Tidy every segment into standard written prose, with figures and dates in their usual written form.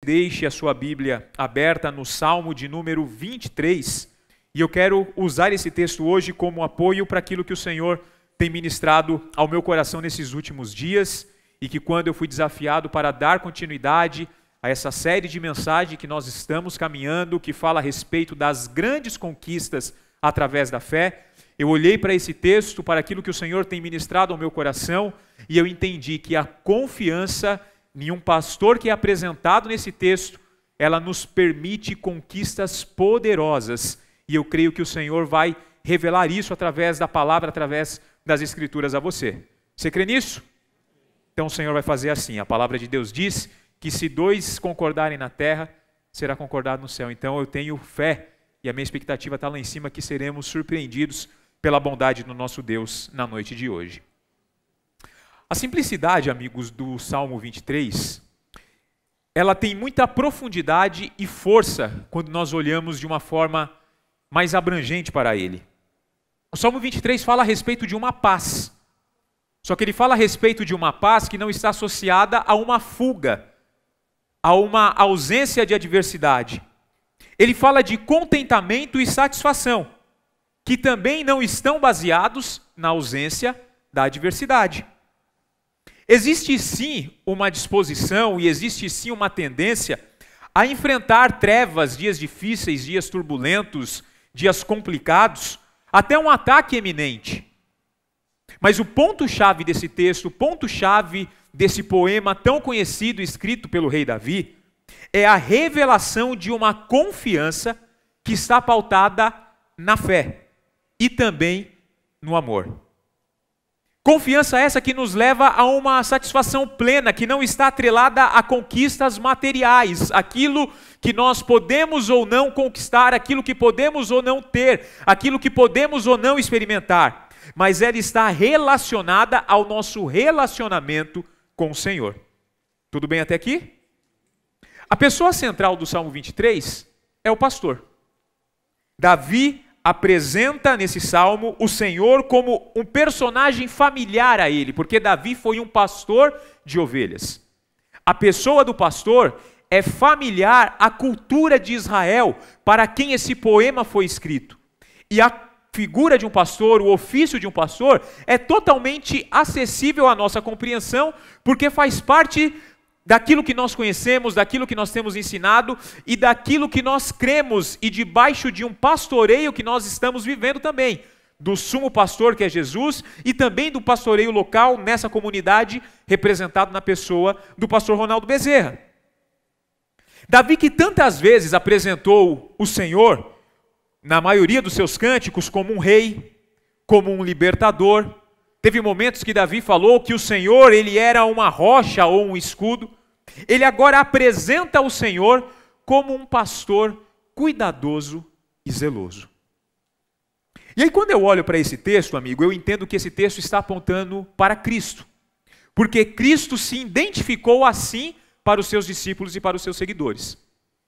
deixe a sua Bíblia aberta no Salmo de número 23, e eu quero usar esse texto hoje como apoio para aquilo que o Senhor tem ministrado ao meu coração nesses últimos dias, e que quando eu fui desafiado para dar continuidade a essa série de mensagens que nós estamos caminhando, que fala a respeito das grandes conquistas através da fé, eu olhei para esse texto, para aquilo que o Senhor tem ministrado ao meu coração, e eu entendi que a confiança em um pastor que é apresentado nesse texto, ela nos permite conquistas poderosas, e eu creio que o Senhor vai revelar isso através da palavra, através das Escrituras a você. Você crê nisso? Então o Senhor vai fazer assim. A palavra de Deus diz que se dois concordarem na terra, será concordado no céu. Então eu tenho fé, e a minha expectativa está lá em cima, que seremos surpreendidos pela bondade do nosso Deus na noite de hoje. A simplicidade, amigos, do Salmo 23, ela tem muita profundidade e força quando nós olhamos de uma forma mais abrangente para ele. O Salmo 23 fala a respeito de uma paz. Só que ele fala a respeito de uma paz que não está associada a uma fuga, a uma ausência de adversidade. Ele fala de contentamento e satisfação, que também não estão baseados na ausência da adversidade. Existe sim uma disposição e existe sim uma tendência a enfrentar trevas, dias difíceis, dias turbulentos, dias complicados, até um ataque iminente. Mas o ponto-chave desse texto, o ponto-chave desse poema tão conhecido, escrito pelo rei Davi, é a revelação de uma confiança que está pautada na fé e também no amor. Confiança essa que nos leva a uma satisfação plena, que não está atrelada a conquistas materiais, aquilo que nós podemos ou não conquistar, aquilo que podemos ou não ter, aquilo que podemos ou não experimentar, mas ela está relacionada ao nosso relacionamento com o Senhor. Tudo bem até aqui? A pessoa central do Salmo 23 é o pastor. Davi apresenta nesse salmo o Senhor como um personagem familiar a ele, porque Davi foi um pastor de ovelhas. A pessoa do pastor é familiar à cultura de Israel, para quem esse poema foi escrito. E a figura de um pastor, o ofício de um pastor, é totalmente acessível à nossa compreensão, porque faz parte daquilo que nós conhecemos, daquilo que nós temos ensinado e daquilo que nós cremos, e debaixo de um pastoreio que nós estamos vivendo também, do sumo pastor que é Jesus, e também do pastoreio local nessa comunidade, representado na pessoa do pastor Ronaldo Bezerra. Davi, que tantas vezes apresentou o Senhor, na maioria dos seus cânticos, como um rei, como um libertador. Teve momentos que Davi falou que o Senhor, ele era uma rocha ou um escudo. Ele agora apresenta o Senhor como um pastor cuidadoso e zeloso. E aí, quando eu olho para esse texto, amigo, eu entendo que esse texto está apontando para Cristo. Porque Cristo se identificou assim para os seus discípulos e para os seus seguidores.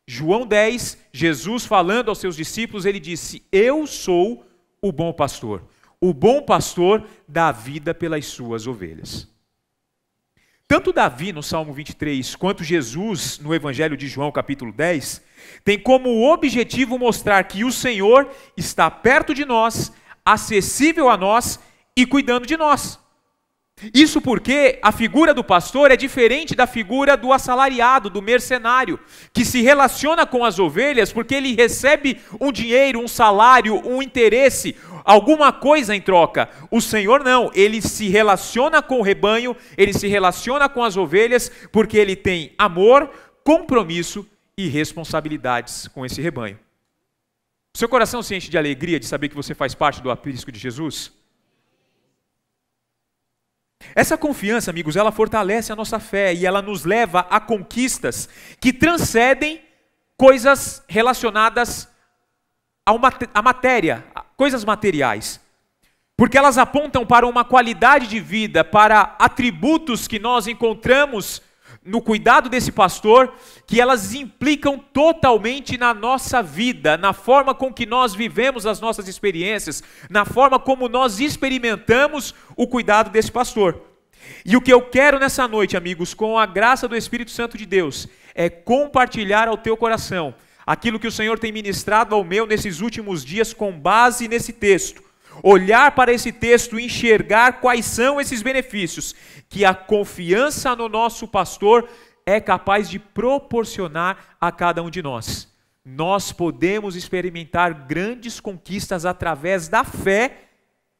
João 10, Jesus falando aos seus discípulos, ele disse: eu sou o bom pastor. O bom pastor dá a vida pelas suas ovelhas. Tanto Davi no Salmo 23, quanto Jesus no Evangelho de João, capítulo 10, tem como objetivo mostrar que o Senhor está perto de nós, acessível a nós e cuidando de nós. Isso porque a figura do pastor é diferente da figura do assalariado, do mercenário, que se relaciona com as ovelhas porque ele recebe um dinheiro, um salário, um interesse, alguma coisa em troca. O Senhor não, ele se relaciona com o rebanho, ele se relaciona com as ovelhas porque ele tem amor, compromisso e responsabilidades com esse rebanho. Seu coração se enche de alegria de saber que você faz parte do aprisco de Jesus? Essa confiança, amigos, ela fortalece a nossa fé e ela nos leva a conquistas que transcendem coisas relacionadas à matéria, coisas materiais. Porque elas apontam para uma qualidade de vida, para atributos que nós encontramos no cuidado desse pastor, que elas implicam totalmente na nossa vida, na forma com que nós vivemos as nossas experiências, na forma como nós experimentamos o cuidado desse pastor. E o que eu quero nessa noite, amigos, com a graça do Espírito Santo de Deus, é compartilhar ao teu coração aquilo que o Senhor tem ministrado ao meu nesses últimos dias com base nesse texto. Olhar para esse texto e enxergar quais são esses benefícios que a confiança no nosso pastor é capaz de proporcionar a cada um de nós. Nós podemos experimentar grandes conquistas através da fé,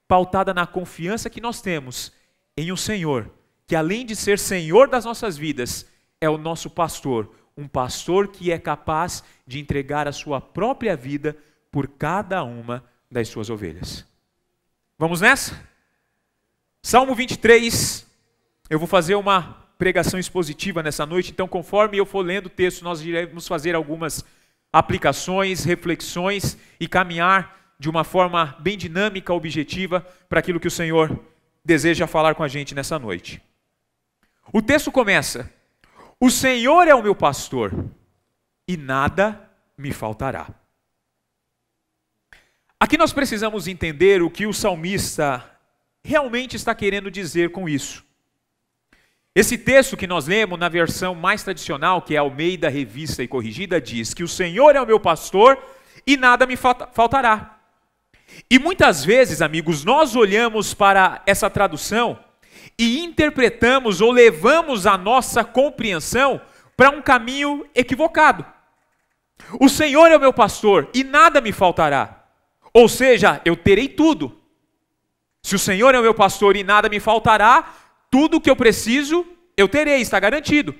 pautada na confiança que nós temos em um Senhor, que além de ser Senhor das nossas vidas, é o nosso pastor, um pastor que é capaz de entregar a sua própria vida por cada uma das suas ovelhas. Vamos nessa? Salmo 23, eu vou fazer uma pregação expositiva nessa noite, então conforme eu for lendo o texto, nós iremos fazer algumas aplicações, reflexões e caminhar de uma forma bem dinâmica, objetiva, para aquilo que o Senhor deseja falar com a gente nessa noite. O texto começa: o Senhor é o meu pastor e nada me faltará. Aqui nós precisamos entender o que o salmista realmente está querendo dizer com isso. Esse texto que nós lemos na versão mais tradicional, que é a Almeida Revista e Corrigida, diz que o Senhor é o meu pastor e nada me faltará. E muitas vezes, amigos, nós olhamos para essa tradução e interpretamos ou levamos a nossa compreensão para um caminho equivocado. O Senhor é o meu pastor e nada me faltará. Ou seja, eu terei tudo. Se o Senhor é o meu pastor e nada me faltará, tudo o que eu preciso, eu terei, está garantido.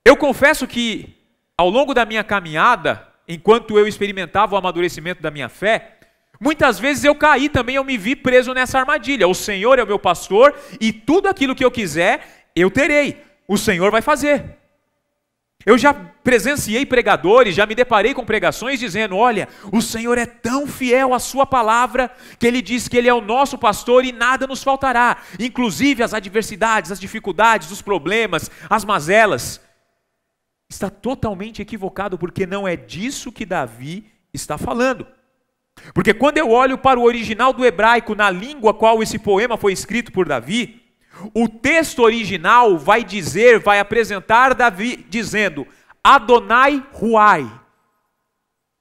Eu confesso que, ao longo da minha caminhada, enquanto eu experimentava o amadurecimento da minha fé, muitas vezes eu caí também, eu me vi preso nessa armadilha. O Senhor é o meu pastor e tudo aquilo que eu quiser, eu terei. O Senhor vai fazer. Eu já presenciei pregadores, já me deparei com pregações dizendo: olha, o Senhor é tão fiel à sua palavra, que Ele diz que Ele é o nosso pastor e nada nos faltará. Inclusive as adversidades, as dificuldades, os problemas, as mazelas. Está totalmente equivocado, porque não é disso que Davi está falando. Porque quando eu olho para o original do hebraico, na língua qual esse poema foi escrito por Davi, o texto original vai apresentar Davi dizendo Adonai Ruai,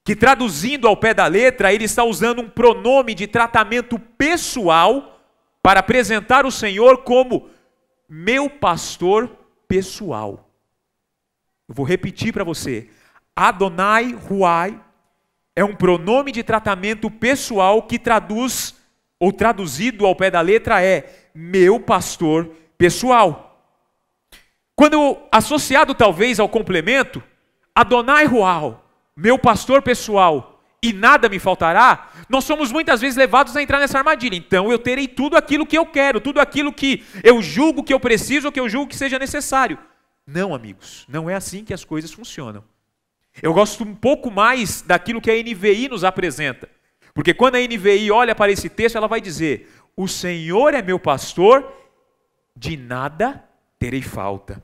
que traduzindo ao pé da letra, ele está usando um pronome de tratamento pessoal para apresentar o Senhor como meu pastor pessoal. Eu vou repetir para você. Adonai Ruai é um pronome de tratamento pessoal que traduz, ou traduzido ao pé da letra é meu pastor pessoal. Quando associado talvez ao complemento, Adonai Ruai, meu pastor pessoal, e nada me faltará, nós somos muitas vezes levados a entrar nessa armadilha. Então eu terei tudo aquilo que eu quero, tudo aquilo que eu julgo que eu preciso ou que eu julgo que seja necessário. Não, amigos, não é assim que as coisas funcionam. Eu gosto um pouco mais daquilo que a NVI nos apresenta. Porque quando a NVI olha para esse texto, ela vai dizer: o Senhor é meu pastor, de nada terei falta.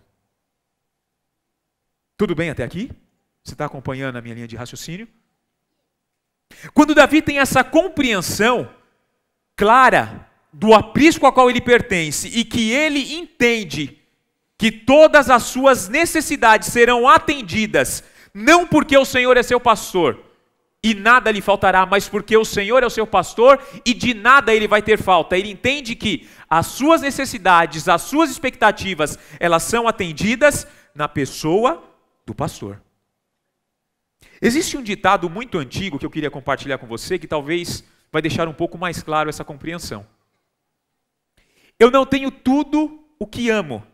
Tudo bem até aqui? Você está acompanhando a minha linha de raciocínio? Quando Davi tem essa compreensão clara do aprisco a qual ele pertence e que ele entende que todas as suas necessidades serão atendidas, não porque o Senhor é seu pastor e nada lhe faltará, mas porque o Senhor é o seu pastor e de nada ele vai ter falta. Ele entende que as suas necessidades, as suas expectativas, elas são atendidas na pessoa do pastor. Existe um ditado muito antigo que eu queria compartilhar com você, que talvez vai deixar um pouco mais claro essa compreensão. Eu não tenho tudo o que amo,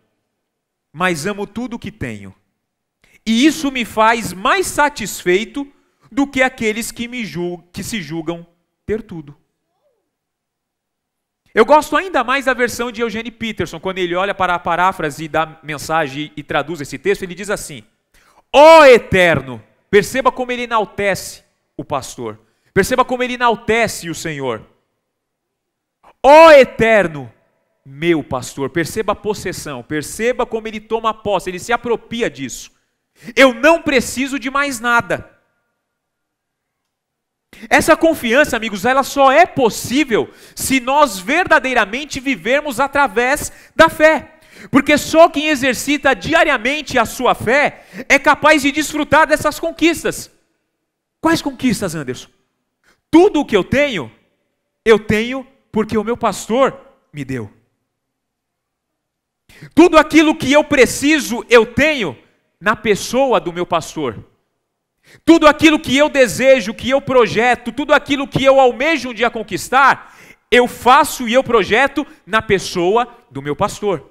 mas amo tudo o que tenho. E isso me faz mais satisfeito do que aqueles que se julgam ter tudo. Eu gosto ainda mais da versão de Eugene Peterson, quando ele olha para a paráfrase da mensagem e traduz esse texto, ele diz assim: ó Eterno, perceba como ele enaltece o pastor, perceba como ele enaltece o Senhor. Ó Eterno, meu pastor, perceba a possessão, perceba como ele toma posse, ele se apropria disso. Eu não preciso de mais nada. Essa confiança, amigos, ela só é possível se nós verdadeiramente vivermos através da fé. Porque só quem exercita diariamente a sua fé é capaz de desfrutar dessas conquistas. Quais conquistas, Anderson? Tudo o que eu tenho porque o meu pastor me deu. Tudo aquilo que eu preciso, eu tenho na pessoa do meu pastor. Tudo aquilo que eu desejo, que eu projeto, tudo aquilo que eu almejo um dia conquistar, eu faço e eu projeto na pessoa do meu pastor.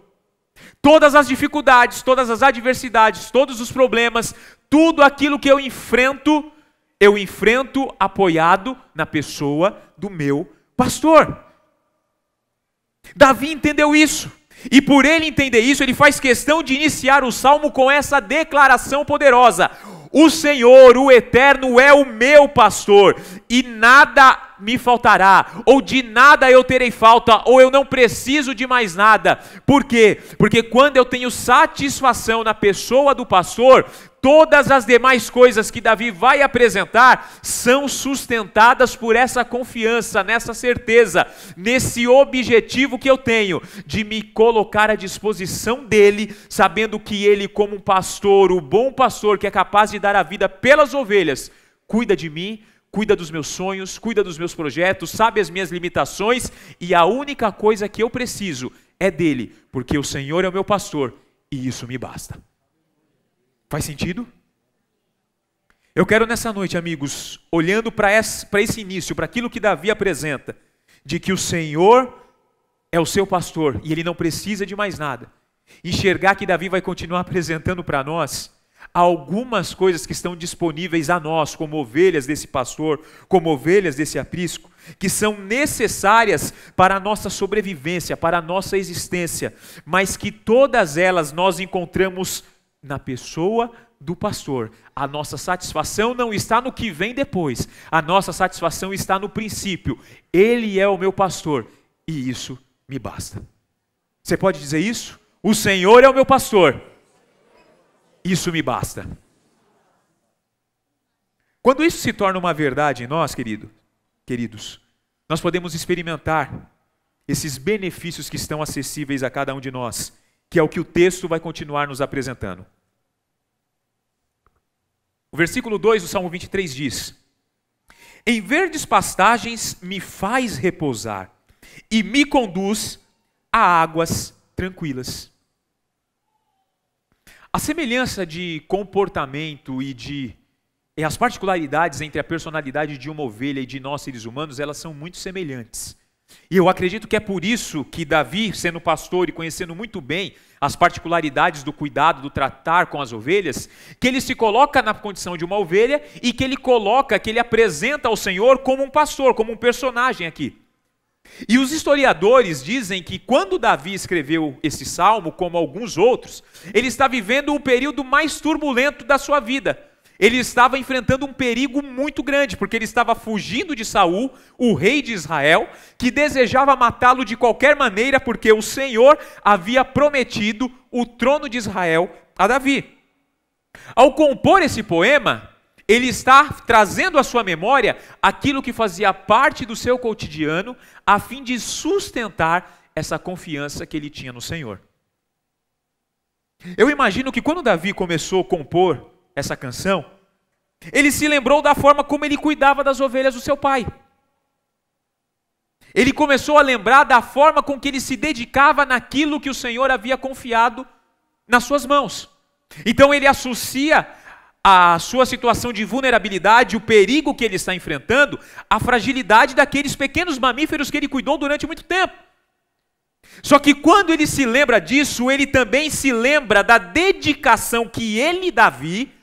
Todas as dificuldades, todas as adversidades, todos os problemas, tudo aquilo que eu enfrento apoiado na pessoa do meu pastor. Davi entendeu isso. E por ele entender isso, ele faz questão de iniciar o salmo com essa declaração poderosa: o Senhor, o Eterno, é o meu pastor, e nada me faltará, ou de nada eu terei falta, ou eu não preciso de mais nada. Por quê? Porque quando eu tenho satisfação na pessoa do pastor, todas as demais coisas que Davi vai apresentar são sustentadas por essa confiança, nessa certeza, nesse objetivo que eu tenho de me colocar à disposição dele, sabendo que ele, como um pastor, o bom pastor que é capaz de dar a vida pelas ovelhas, cuida de mim, cuida dos meus sonhos, cuida dos meus projetos, sabe as minhas limitações, e a única coisa que eu preciso é dele, porque o Senhor é o meu pastor e isso me basta. Faz sentido? Eu quero nessa noite, amigos, olhando para esse início, para aquilo que Davi apresenta, de que o Senhor é o seu pastor e ele não precisa de mais nada, enxergar que Davi vai continuar apresentando para nós algumas coisas que estão disponíveis a nós, como ovelhas desse pastor, como ovelhas desse aprisco, que são necessárias para a nossa sobrevivência, para a nossa existência, mas que todas elas nós encontramos na pessoa do pastor. A nossa satisfação não está no que vem depois, a nossa satisfação está no princípio. Ele é o meu pastor e isso me basta. Você pode dizer isso? O Senhor é o meu pastor, isso me basta. Quando isso se torna uma verdade em nós, queridos, nós podemos experimentar esses benefícios que estão acessíveis a cada um de nós, que é o que o texto vai continuar nos apresentando. O versículo 2 do Salmo 23 diz: em verdes pastagens me faz repousar e me conduz a águas tranquilas. A semelhança de comportamento e as particularidades entre a personalidade de uma ovelha e de nós seres humanos, elas são muito semelhantes. E eu acredito que é por isso que Davi, sendo pastor e conhecendo muito bem as particularidades do cuidado, do tratar com as ovelhas, que ele se coloca na condição de uma ovelha e que ele apresenta ao Senhor como um pastor, como um personagem aqui. E os historiadores dizem que quando Davi escreveu esse salmo, como alguns outros, ele está vivendo o período mais turbulento da sua vida. Ele estava enfrentando um perigo muito grande, porque ele estava fugindo de Saul, o rei de Israel, que desejava matá-lo de qualquer maneira, porque o Senhor havia prometido o trono de Israel a Davi. Ao compor esse poema, ele está trazendo à sua memória aquilo que fazia parte do seu cotidiano, a fim de sustentar essa confiança que ele tinha no Senhor. Eu imagino que quando Davi começou a compor essa canção, ele se lembrou da forma como ele cuidava das ovelhas do seu pai. Ele começou a lembrar da forma com que ele se dedicava naquilo que o Senhor havia confiado nas suas mãos. Então ele associa a sua situação de vulnerabilidade, o perigo que ele está enfrentando, à fragilidade daqueles pequenos mamíferos que ele cuidou durante muito tempo. Só que quando ele se lembra disso, ele também se lembra da dedicação que ele, Davi,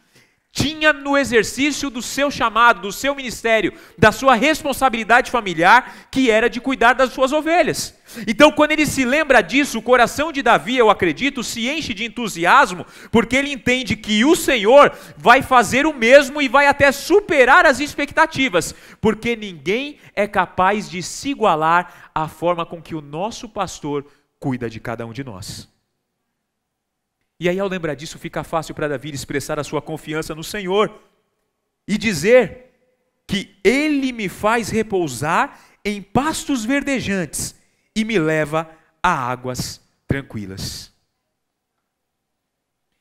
tinha no exercício do seu chamado, do seu ministério, da sua responsabilidade familiar, que era de cuidar das suas ovelhas. Então, quando ele se lembra disso, o coração de Davi, eu acredito, se enche de entusiasmo, porque ele entende que o Senhor vai fazer o mesmo e vai até superar as expectativas, porque ninguém é capaz de se igualar à forma com que o nosso pastor cuida de cada um de nós. E aí, ao lembrar disso, fica fácil para Davi expressar a sua confiança no Senhor e dizer que Ele me faz repousar em pastos verdejantes e me leva a águas tranquilas.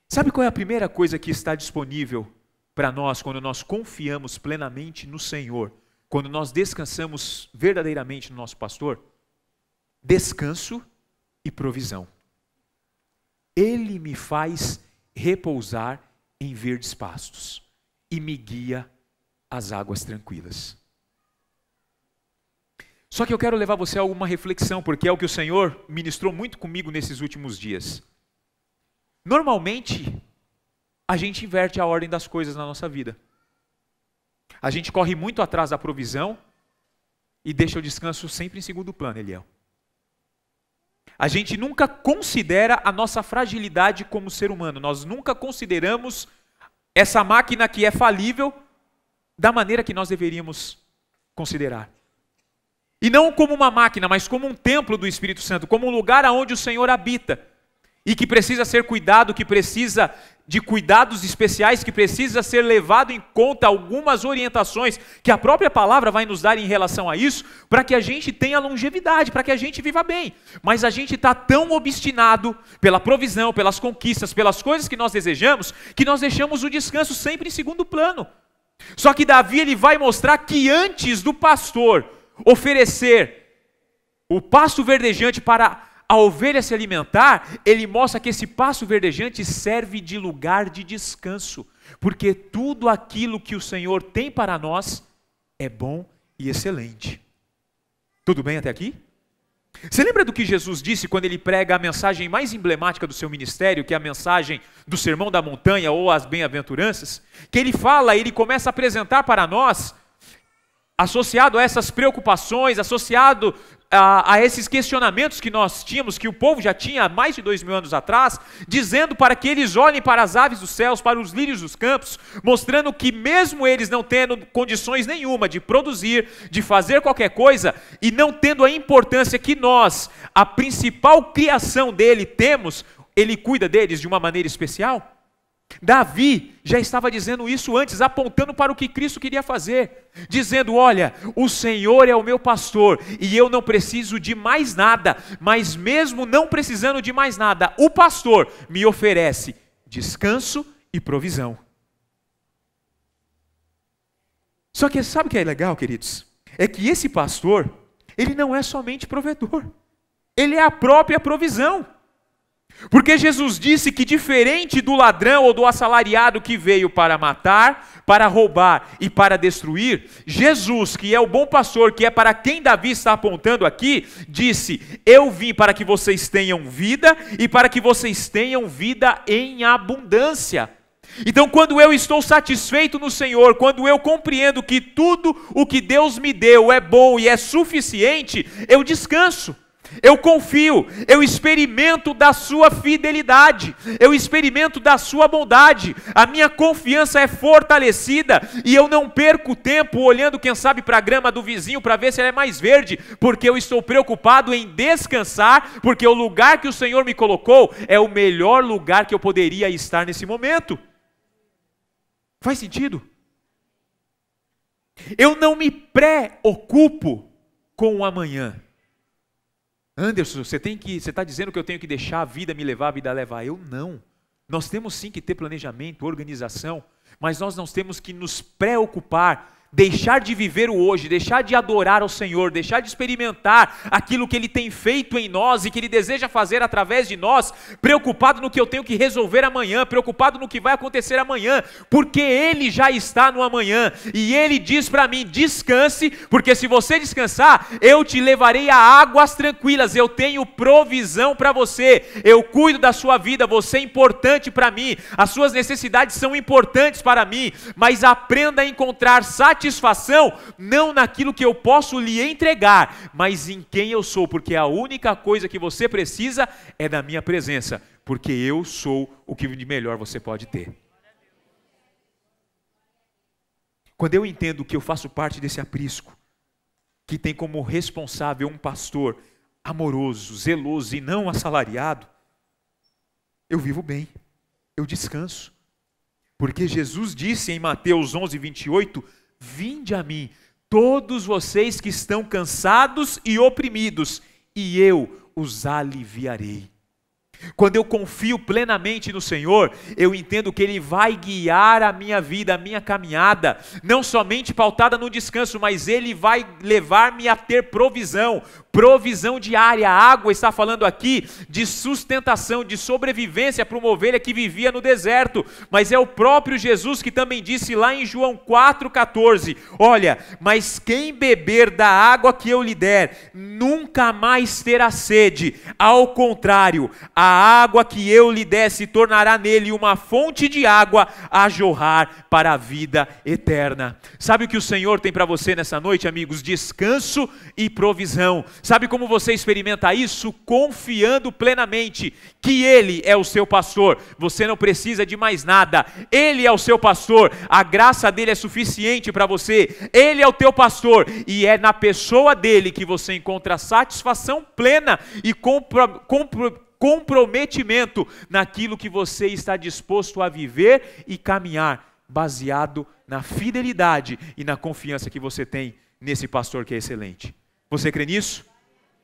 Sabe qual é a primeira coisa que está disponível para nós quando nós confiamos plenamente no Senhor? Quando nós descansamos verdadeiramente no nosso pastor? Descanso e provisão. Ele me faz repousar em verdes pastos e me guia às águas tranquilas. Só que eu quero levar você a alguma reflexão, porque é o que o Senhor ministrou muito comigo nesses últimos dias. Normalmente, a gente inverte a ordem das coisas na nossa vida. A gente corre muito atrás da provisão e deixa o descanso sempre em segundo plano, Eliel. A gente nunca considera a nossa fragilidade como ser humano. Nós nunca consideramos essa máquina que é falível da maneira que nós deveríamos considerar. E não como uma máquina, mas como um templo do Espírito Santo, como um lugar onde o Senhor habita e que precisa ser cuidado, que precisa de cuidados especiais, que precisa ser levado em conta algumas orientações que a própria palavra vai nos dar em relação a isso, para que a gente tenha longevidade, para que a gente viva bem. Mas a gente está tão obstinado pela provisão, pelas conquistas, pelas coisas que nós desejamos, que nós deixamos o descanso sempre em segundo plano. Só que Davi ele vai mostrar que antes do pastor oferecer o pasto verdejante para a ovelha se alimentar, ele mostra que esse pasto verdejante serve de lugar de descanso, porque tudo aquilo que o Senhor tem para nós é bom e excelente. Tudo bem até aqui? Você lembra do que Jesus disse quando ele prega a mensagem mais emblemática do seu ministério, que é a mensagem do Sermão da Montanha ou as Bem-aventuranças? Que ele fala, ele começa a apresentar para nós, associado a essas preocupações, associado a esses questionamentos que nós tínhamos, que o povo já tinha há mais de 2000 anos atrás, dizendo para que eles olhem para as aves dos céus, para os lírios dos campos, mostrando que mesmo eles não tendo condições nenhuma de produzir, de fazer qualquer coisa, e não tendo a importância que nós, a principal criação dele, temos, ele cuida deles de uma maneira especial. Davi já estava dizendo isso antes, apontando para o que Cristo queria fazer, dizendo, olha, o Senhor é o meu pastor e eu não preciso de mais nada, mas mesmo não precisando de mais nada, o pastor me oferece descanso e provisão. Só que sabe o que é legal, queridos? É que esse pastor, ele não é somente provedor, ele é a própria provisão. Porque Jesus disse que diferente do ladrão ou do assalariado que veio para matar, para roubar e para destruir, Jesus, que é o bom pastor, que é para quem Davi está apontando aqui, disse, eu vim para que vocês tenham vida e para que vocês tenham vida em abundância. Então quando eu estou satisfeito no Senhor, quando eu compreendo que tudo o que Deus me deu é bom e é suficiente, eu descanso. Eu confio, eu experimento da sua fidelidade, eu experimento da sua bondade, a minha confiança é fortalecida e eu não perco tempo olhando, quem sabe, para a grama do vizinho para ver se ela é mais verde, porque eu estou preocupado em descansar, porque o lugar que o Senhor me colocou é o melhor lugar que eu poderia estar nesse momento. Faz sentido? Eu não me preocupo com o amanhã. Anderson, você está dizendo que eu tenho que deixar a vida me levar, a vida levar. Eu não. Nós temos sim que ter planejamento, organização, mas nós não temos que nos preocupar, deixar de viver o hoje, deixar de adorar ao Senhor, deixar de experimentar aquilo que Ele tem feito em nós e que Ele deseja fazer através de nós, preocupado no que eu tenho que resolver amanhã, preocupado no que vai acontecer amanhã, porque Ele já está no amanhã, e Ele diz para mim, descanse, porque se você descansar, eu te levarei a águas tranquilas, eu tenho provisão para você, eu cuido da sua vida, você é importante para mim, as suas necessidades são importantes para mim, mas aprenda a encontrar satisfação não naquilo que eu posso lhe entregar, mas em quem eu sou, porque a única coisa que você precisa é da minha presença, porque eu sou o que de melhor você pode ter. Quando eu entendo que eu faço parte desse aprisco, que tem como responsável um pastor amoroso, zeloso e não assalariado, eu vivo bem, eu descanso, porque Jesus disse em Mateus 11:28, vinde a mim, todos vocês que estão cansados e oprimidos, e eu os aliviarei. Quando eu confio plenamente no Senhor, eu entendo que Ele vai guiar a minha vida, a minha caminhada, não somente pautada no descanso, mas Ele vai levar-me a ter provisão diária. A água está falando aqui de sustentação, de sobrevivência para uma ovelha que vivia no deserto, mas é o próprio Jesus que também disse lá em João 4,14, olha, mas quem beber da água que eu lhe der, nunca mais terá sede, ao contrário, a água que eu lhe der se tornará nele uma fonte de água a jorrar para a vida eterna. Sabe o que o Senhor tem para você nessa noite, amigos? Descanso e provisão. Sabe como você experimenta isso? Confiando plenamente que Ele é o seu pastor. Você não precisa de mais nada. Ele é o seu pastor. A graça dele é suficiente para você. Ele é o teu pastor. E é na pessoa dele que você encontra satisfação plena e comprometimento naquilo que você está disposto a viver e caminhar, baseado na fidelidade e na confiança que você tem nesse pastor que é excelente. Você crê nisso?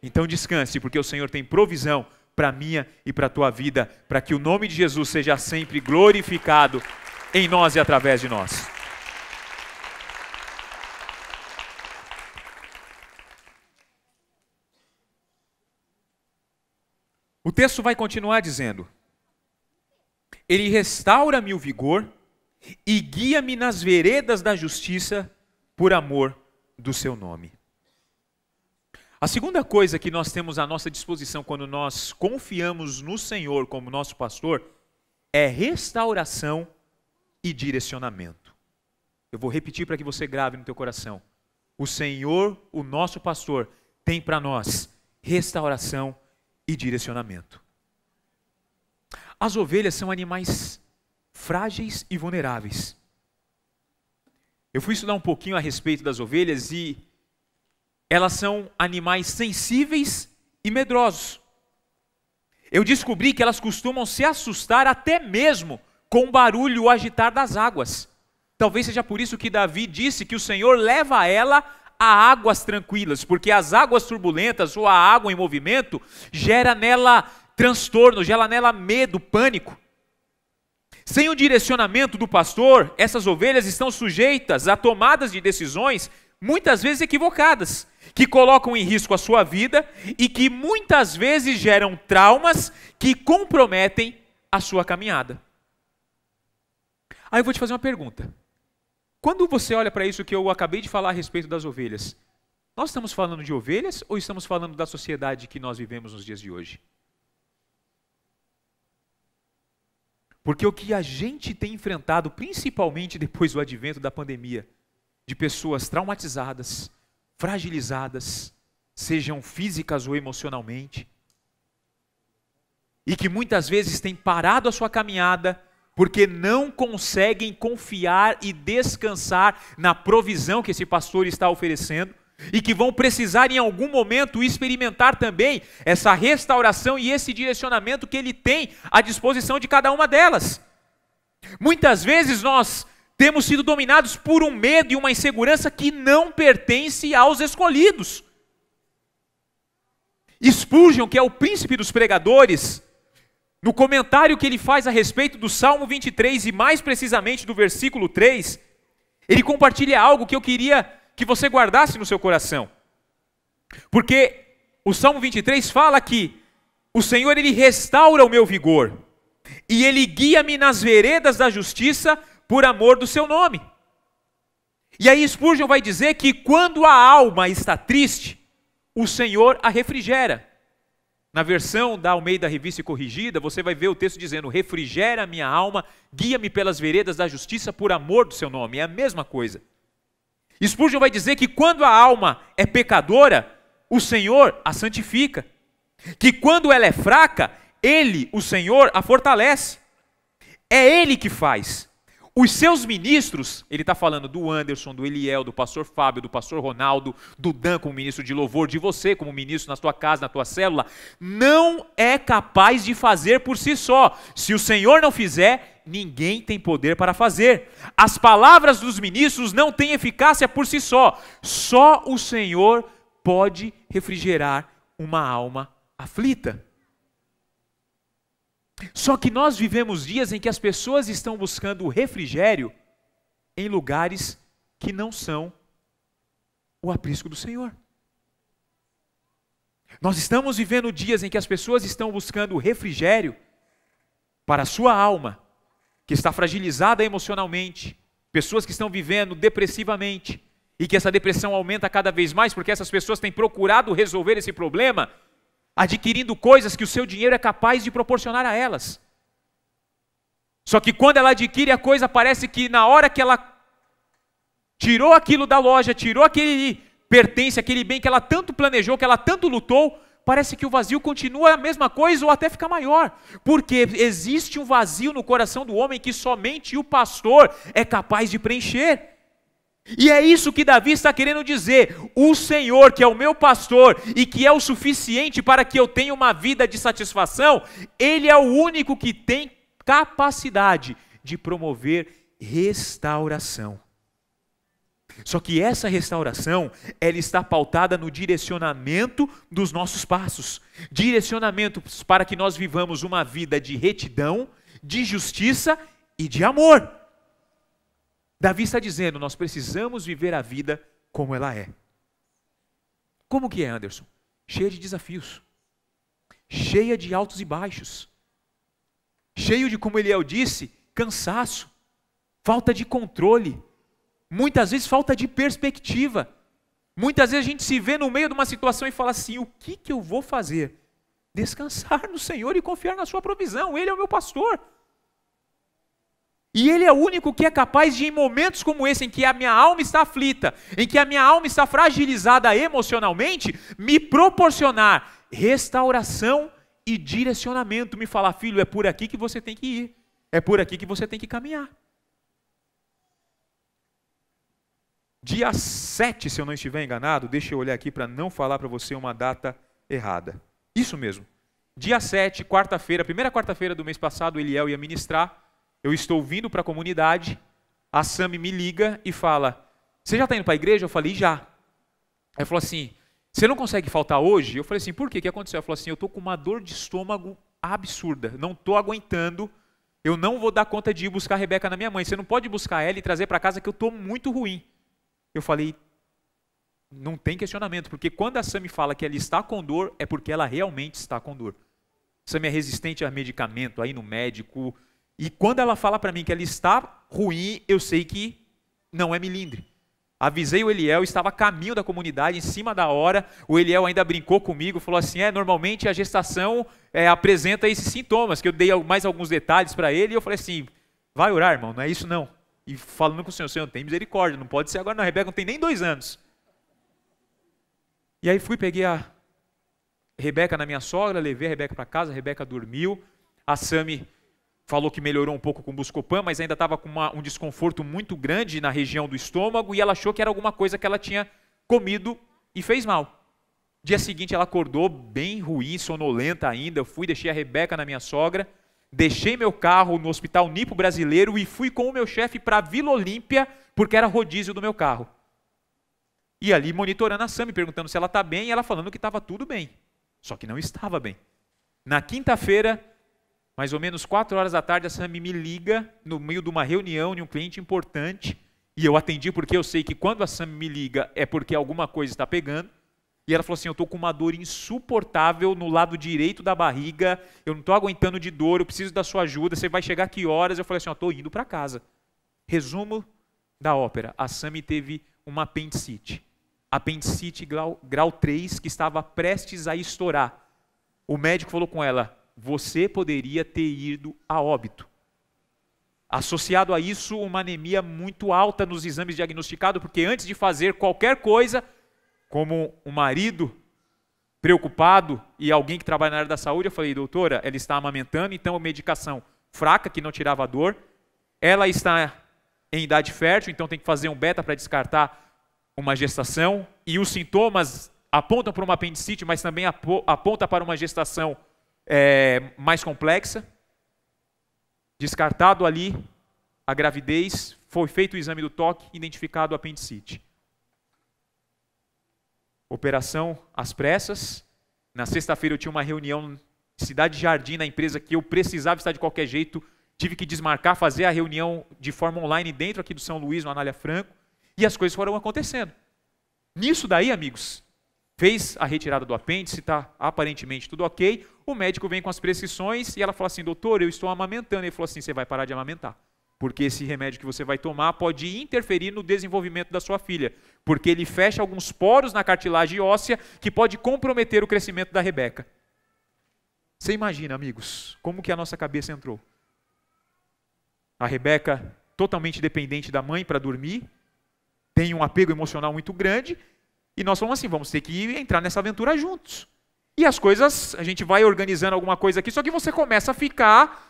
Então descanse, porque o Senhor tem provisão para a minha e para a tua vida, para que o nome de Jesus seja sempre glorificado em nós e através de nós. O texto vai continuar dizendo: Ele restaura-me o vigor e guia-me nas veredas da justiça por amor do seu nome. A segunda coisa que nós temos à nossa disposição quando nós confiamos no Senhor como nosso pastor é restauração e direcionamento. Eu vou repetir para que você grave no teu coração. O Senhor, o nosso pastor, tem para nós restauração e direcionamento. As ovelhas são animais frágeis e vulneráveis. Eu fui estudar um pouquinho a respeito das ovelhas e elas são animais sensíveis e medrosos. Eu descobri que elas costumam se assustar até mesmo com o barulho e o agitar das águas. Talvez seja por isso que Davi disse que o Senhor leva ela a águas tranquilas, porque as águas turbulentas ou a água em movimento gera nela transtorno, gera nela medo, pânico. Sem o direcionamento do pastor, essas ovelhas estão sujeitas a tomadas de decisões muitas vezes equivocadas, que colocam em risco a sua vida e que muitas vezes geram traumas que comprometem a sua caminhada. Aí eu vou te fazer uma pergunta. Quando você olha para isso que eu acabei de falar a respeito das ovelhas, nós estamos falando de ovelhas ou estamos falando da sociedade que nós vivemos nos dias de hoje? Porque o que a gente tem enfrentado, principalmente depois do advento da pandemia, de pessoas traumatizadas, fragilizadas, sejam físicas ou emocionalmente, e que muitas vezes têm parado a sua caminhada porque não conseguem confiar e descansar na provisão que esse pastor está oferecendo, e que vão precisar em algum momento experimentar também essa restauração e esse direcionamento que ele tem à disposição de cada uma delas. Muitas vezes nós temos sido dominados por um medo e uma insegurança que não pertence aos escolhidos. Spurgeon, que é o príncipe dos pregadores, no comentário que ele faz a respeito do Salmo 23 e mais precisamente do versículo 3, ele compartilha algo que eu queria que você guardasse no seu coração. Porque o Salmo 23 fala que o Senhor, Ele restaura o meu vigor e Ele guia-me nas veredas da justiça por amor do seu nome. E aí Spurgeon vai dizer que quando a alma está triste, o Senhor a refrigera. Na versão da Almeida Revista e Corrigida, você vai ver o texto dizendo: refrigera a minha alma, guia-me pelas veredas da justiça por amor do seu nome. É a mesma coisa. Spurgeon vai dizer que quando a alma é pecadora, o Senhor a santifica. Que quando ela é fraca, Ele, o Senhor, a fortalece. É Ele que faz. Os seus ministros, ele está falando do Anderson, do Eliel, do pastor Fábio, do pastor Ronaldo, do Dan como ministro de louvor, de você como ministro na tua casa, na tua célula, não é capaz de fazer por si só. Se o Senhor não fizer, ninguém tem poder para fazer. As palavras dos ministros não têm eficácia por si só. Só o Senhor pode refrigerar uma alma aflita. Só que nós vivemos dias em que as pessoas estão buscando refrigério em lugares que não são o aprisco do Senhor. Nós estamos vivendo dias em que as pessoas estão buscando refrigério para a sua alma, que está fragilizada emocionalmente, pessoas que estão vivendo depressivamente, e que essa depressão aumenta cada vez mais porque essas pessoas têm procurado resolver esse problema adquirindo coisas que o seu dinheiro é capaz de proporcionar a elas. Só que quando ela adquire a coisa, parece que na hora que ela tirou aquilo da loja, tirou aquele pertence, aquele bem que ela tanto planejou, que ela tanto lutou, parece que o vazio continua a mesma coisa ou até fica maior. Porque existe um vazio no coração do homem que somente o pastor é capaz de preencher. E é isso que Davi está querendo dizer. O Senhor, que é o meu pastor e que é o suficiente para que eu tenha uma vida de satisfação, Ele é o único que tem capacidade de promover restauração. Só que essa restauração, ela está pautada no direcionamento dos nossos passos. Direcionamento para que nós vivamos uma vida de retidão, de justiça e de amor. Davi está dizendo, nós precisamos viver a vida como ela é. Como que é, Anderson? Cheia de desafios, cheia de altos e baixos, cheio de, como Eliel disse, cansaço, falta de controle, muitas vezes falta de perspectiva. Muitas vezes a gente se vê no meio de uma situação e fala assim, o que eu vou fazer? Descansar no Senhor e confiar na sua provisão, Ele é o meu pastor. E Ele é o único que é capaz de, em momentos como esse, em que a minha alma está aflita, em que a minha alma está fragilizada emocionalmente, me proporcionar restauração e direcionamento. Me falar, filho, é por aqui que você tem que ir, é por aqui que você tem que caminhar. Dia 7, se eu não estiver enganado, deixa eu olhar aqui para não falar para você uma data errada. Isso mesmo. Dia 7, quarta-feira, primeira quarta-feira do mês passado, o Eliel ia ministrar. Eu estou vindo para a comunidade, a Sami me liga e fala, você já está indo para a igreja? Eu falei, já. Aí falou assim, você não consegue faltar hoje? Eu falei assim, por quê? O que aconteceu? Ela falou assim, eu estou com uma dor de estômago absurda, não estou aguentando, eu não vou dar conta de ir buscar a Rebeca na minha mãe, você não pode buscar ela e trazer para casa que eu estou muito ruim. Eu falei, não tem questionamento, porque quando a Sami fala que ela está com dor, é porque ela realmente está com dor. A Sami é resistente a medicamento, aí no médico. E quando ela fala para mim que ela está ruim, eu sei que não é milindre. Avisei o Eliel, estava a caminho da comunidade, em cima da hora. O Eliel ainda brincou comigo, falou assim, normalmente a gestação apresenta esses sintomas, que eu dei mais alguns detalhes para ele. E eu falei assim, vai orar, irmão, não é isso não. E falando com o Senhor tem misericórdia, não pode ser agora não. A Rebeca não tem nem 2 anos. E aí peguei a Rebeca na minha sogra, levei a Rebeca para casa, a Rebeca dormiu. A Sami falou que melhorou um pouco com o Buscopan, mas ainda estava com um desconforto muito grande na região do estômago e ela achou que era alguma coisa que ela tinha comido e fez mal. Dia seguinte ela acordou bem ruim, sonolenta ainda. Eu fui, deixei a Rebeca na minha sogra, deixei meu carro no Hospital Nipo Brasileiro e fui com o meu chefe para Vila Olímpia, porque era rodízio do meu carro. E ali monitorando a Sami, perguntando se ela está bem, e ela falando que estava tudo bem. Só que não estava bem. Na quinta-feira, mais ou menos 4 horas da tarde, a Sami me liga no meio de uma reunião de um cliente importante, e eu atendi porque eu sei que quando a Sami me liga é porque alguma coisa está pegando, e ela falou assim, eu estou com uma dor insuportável no lado direito da barriga, eu não estou aguentando de dor, eu preciso da sua ajuda, você vai chegar a que horas? Eu falei assim, eu estou indo para casa. Resumo da ópera, a Sami teve uma apendicite grau 3, que estava prestes a estourar. O médico falou com ela, você poderia ter ido a óbito. Associado a isso, uma anemia muito alta nos exames diagnosticados, porque antes de fazer qualquer coisa, como um marido preocupado e alguém que trabalha na área da saúde, eu falei, doutora, ela está amamentando, então a medicação fraca, que não tirava a dor, ela está em idade fértil, então tem que fazer um beta para descartar uma gestação, e os sintomas apontam para uma apendicite, mas também aponta para uma gestação mais complexa. Descartado ali a gravidez, foi feito o exame do toque, identificado a apendicite. Operação às pressas. Na sexta-feira eu tinha uma reunião em Cidade Jardim, na empresa que eu precisava estar de qualquer jeito. Tive que desmarcar, fazer a reunião de forma online dentro aqui do São Luís, no Anália Franco. E as coisas foram acontecendo. Nisso daí, amigos, fez a retirada do apêndice, está aparentemente tudo ok. O médico vem com as prescrições e ela fala assim, doutor, eu estou amamentando. Ele falou assim, você vai parar de amamentar. Porque esse remédio que você vai tomar pode interferir no desenvolvimento da sua filha. Porque ele fecha alguns poros na cartilagem óssea que pode comprometer o crescimento da Rebeca. Você imagina, amigos, como que a nossa cabeça entrou? A Rebeca, totalmente dependente da mãe para dormir, tem um apego emocional muito grande, e nós falamos assim, vamos ter que entrar nessa aventura juntos. E as coisas, a gente vai organizando alguma coisa aqui, só que você começa a ficar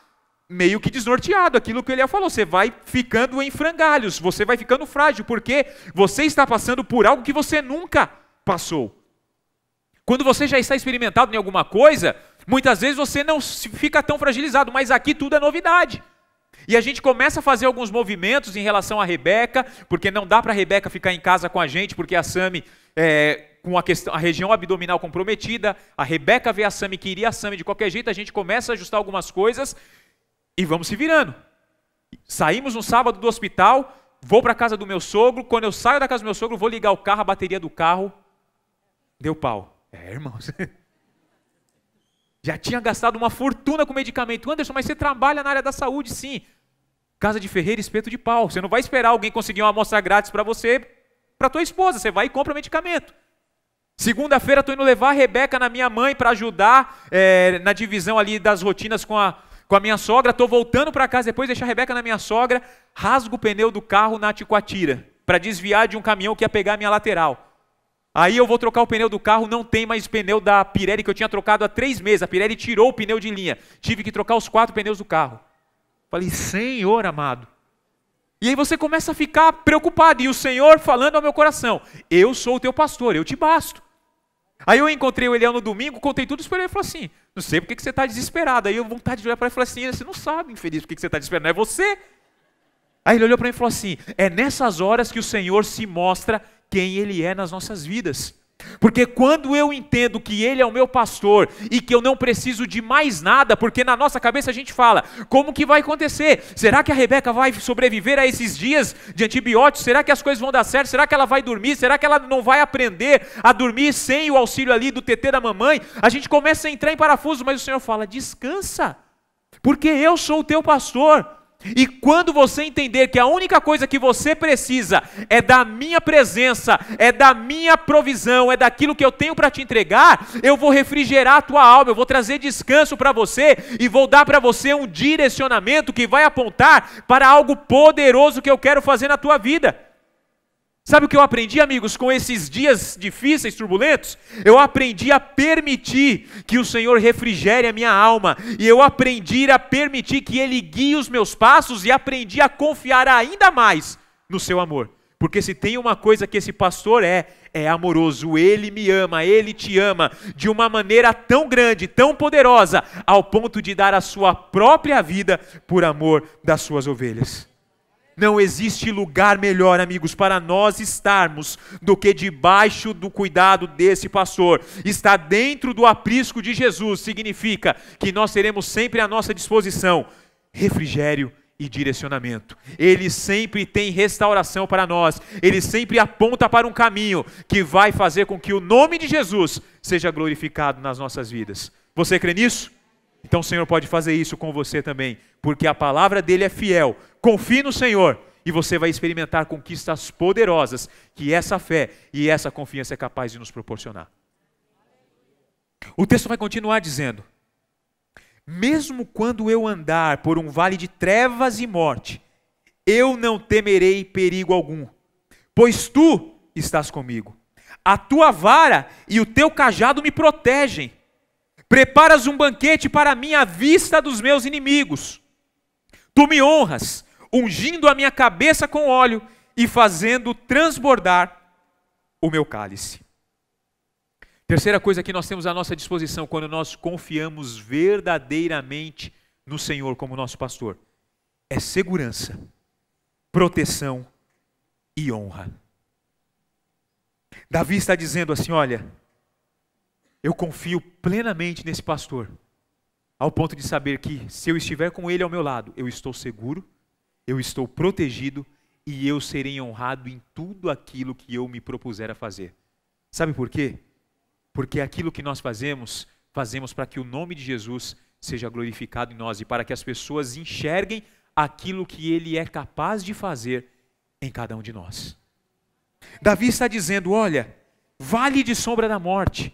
meio que desnorteado, aquilo que ele falou, você vai ficando em frangalhos, você vai ficando frágil, porque você está passando por algo que você nunca passou. Quando você já está experimentado em alguma coisa, muitas vezes você não fica tão fragilizado, mas aqui tudo é novidade. E a gente começa a fazer alguns movimentos em relação a Rebeca, porque não dá para a Rebeca ficar em casa com a gente, porque a Sami, com a região abdominal comprometida, a Rebeca vê a Sami, queria a Sami de qualquer jeito, a gente começa a ajustar algumas coisas e vamos se virando. Saímos no sábado do hospital, vou para a casa do meu sogro, quando eu saio da casa do meu sogro, vou ligar o carro, a bateria do carro deu pau. Irmãos, já tinha gastado uma fortuna com medicamento. Anderson, mas você trabalha na área da saúde, sim. Casa de ferreiro, espeto de pau. Você não vai esperar alguém conseguir uma amostra grátis para você, para tua esposa. Você vai e compra medicamento. Segunda-feira estou indo levar a Rebeca na minha mãe para ajudar na divisão ali das rotinas com a minha sogra. Estou voltando para casa depois, deixar a Rebeca na minha sogra, rasgo o pneu do carro na Ticoatira, para desviar de um caminhão que ia pegar a minha lateral. Aí eu vou trocar o pneu do carro, não tem mais pneu da Pirelli que eu tinha trocado há 3 meses. A Pirelli tirou o pneu de linha. Tive que trocar os 4 pneus do carro. Falei, Senhor amado. E aí você começa a ficar preocupado. E o Senhor falando ao meu coração, eu sou o teu pastor, eu te basto. Aí eu encontrei o Eliel no domingo, contei tudo isso para ele e falou assim, não sei por que você está desesperado. Aí eu vontade de olhar para ele e falei assim, você não sabe, infeliz, por que você está desesperado, não é você. Aí ele olhou para mim e falou assim, é nessas horas que o Senhor se mostra quem Ele é nas nossas vidas. Porque quando eu entendo que Ele é o meu pastor e que eu não preciso de mais nada, porque na nossa cabeça a gente fala, como que vai acontecer? Será que a Rebeca vai sobreviver a esses dias de antibióticos? Será que as coisas vão dar certo? Será que ela vai dormir? Será que ela não vai aprender a dormir sem o auxílio ali do tetê da mamãe? A gente começa a entrar em parafuso, mas o Senhor fala, descansa, porque eu sou o teu pastor. E quando você entender que a única coisa que você precisa é da minha presença, é da minha provisão, é daquilo que eu tenho para te entregar, eu vou refrigerar a tua alma, eu vou trazer descanso para você e vou dar para você um direcionamento que vai apontar para algo poderoso que eu quero fazer na tua vida. Sabe o que eu aprendi, amigos, com esses dias difíceis, turbulentos? Eu aprendi a permitir que o Senhor refrigere a minha alma. E eu aprendi a permitir que Ele guie os meus passos e aprendi a confiar ainda mais no seu amor. Porque se tem uma coisa que esse pastor é amoroso. Ele me ama, Ele te ama de uma maneira tão grande, tão poderosa, ao ponto de dar a sua própria vida por amor das suas ovelhas. Não existe lugar melhor, amigos, para nós estarmos do que debaixo do cuidado desse pastor. Estar dentro do aprisco de Jesus significa que nós teremos sempre à nossa disposição refrigério e direcionamento. Ele sempre tem restauração para nós. Ele sempre aponta para um caminho que vai fazer com que o nome de Jesus seja glorificado nas nossas vidas. Você crê nisso? Então o Senhor pode fazer isso com você também, porque a palavra dele é fiel. Confie no Senhor e você vai experimentar conquistas poderosas que essa fé e essa confiança é capaz de nos proporcionar. O texto vai continuar dizendo, mesmo quando eu andar por um vale de trevas e morte, eu não temerei perigo algum, pois tu estás comigo. A tua vara e o teu cajado me protegem. Preparas um banquete para mim à vista dos meus inimigos. Tu me honras, ungindo a minha cabeça com óleo e fazendo transbordar o meu cálice. Terceira coisa que nós temos à nossa disposição quando nós confiamos verdadeiramente no Senhor como nosso pastor é segurança, proteção e honra. Davi está dizendo assim, olha, eu confio plenamente nesse pastor, ao ponto de saber que se eu estiver com ele ao meu lado, eu estou seguro, eu estou protegido e eu serei honrado em tudo aquilo que eu me propuser a fazer. Sabe por quê? Porque aquilo que nós fazemos para que o nome de Jesus seja glorificado em nós e para que as pessoas enxerguem aquilo que Ele é capaz de fazer em cada um de nós. Davi está dizendo, olha, vale de sombra da morte,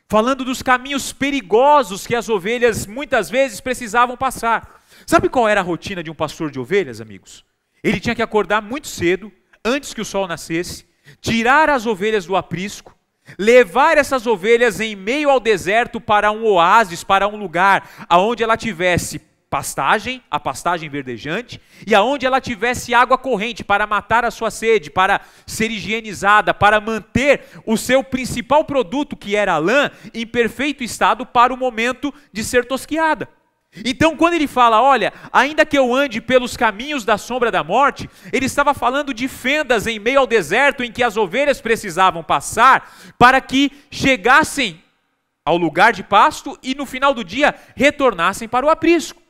falando dos caminhos perigosos que as ovelhas muitas vezes precisavam passar. Sabe qual era a rotina de um pastor de ovelhas, amigos? Ele tinha que acordar muito cedo, antes que o sol nascesse, tirar as ovelhas do aprisco, levar essas ovelhas em meio ao deserto para um oásis, para um lugar onde ela tivesse pastagem, a pastagem verdejante, e aonde ela tivesse água corrente para matar a sua sede, para ser higienizada, para manter o seu principal produto, que era a lã, em perfeito estado para o momento de ser tosquiada. Então, quando ele fala, olha, ainda que eu ande pelos caminhos da sombra da morte, ele estava falando de fendas em meio ao deserto em que as ovelhas precisavam passar para que chegassem ao lugar de pasto e no final do dia retornassem para o aprisco.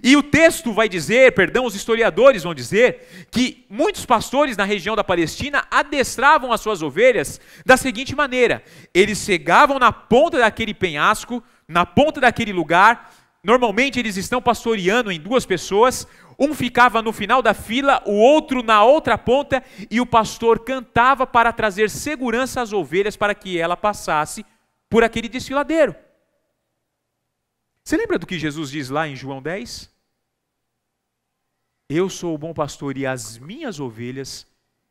E o texto vai dizer, os historiadores vão dizer, que muitos pastores na região da Palestina adestravam as suas ovelhas da seguinte maneira: eles chegavam na ponta daquele penhasco, na ponta daquele lugar. Normalmente eles estão pastoreando em duas pessoas, um ficava no final da fila, o outro na outra ponta, e o pastor cantava para trazer segurança às ovelhas para que ela passasse por aquele desfiladeiro. Você lembra do que Jesus diz lá em João 10? Eu sou o bom pastor e as minhas ovelhas